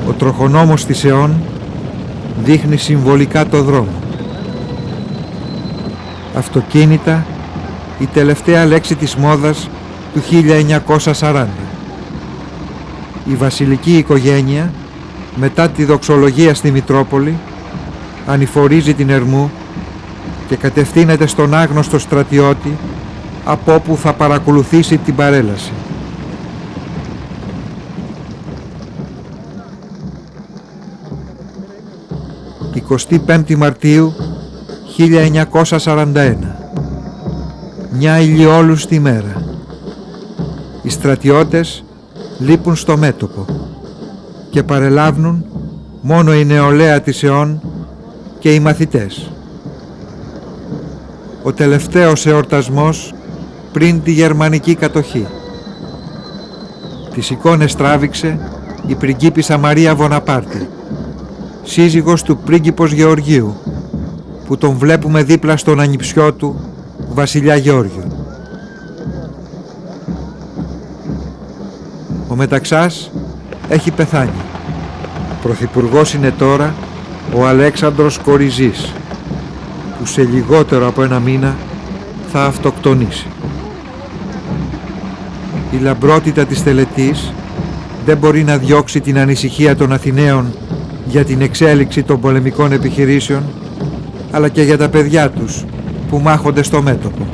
Ο τροχονόμος της αιών δείχνει συμβολικά το δρόμο. Αυτοκίνητα, η τελευταία λέξη της μόδας του 1940. Η βασιλική οικογένεια, μετά τη δοξολογία στη Μητρόπολη, ανηφορίζει την Ερμού και κατευθύνεται στον άγνωστο στρατιώτη από όπου θα παρακολουθήσει την παρέλαση. «25η Μαρτίου 1941. Μια ηλιόλουστη μέρα. Οι στρατιώτες λείπουν στο μέτωπο και παρελάβουν μόνο η νεολαία της αιών και οι μαθητές. Ο τελευταίος εορτασμός πριν τη γερμανική κατοχή. Τις εικόνες τράβηξε η πριγκίπισσα Μαρία Βοναπάρτη, σύζυγος του πρίγκιπος Γεωργίου, που τον βλέπουμε δίπλα στον ανιψιό του, βασιλιά Γεώργιο. Ο Μεταξάς έχει πεθάνει. Πρωθυπουργός είναι τώρα ο Αλέξανδρος Κοριζής, που σε λιγότερο από ένα μήνα θα αυτοκτονήσει. Η λαμπρότητα της τελετής δεν μπορεί να διώξει την ανησυχία των Αθηναίων για την εξέλιξη των πολεμικών επιχειρήσεων, αλλά και για τα παιδιά τους που μάχονται στο μέτωπο.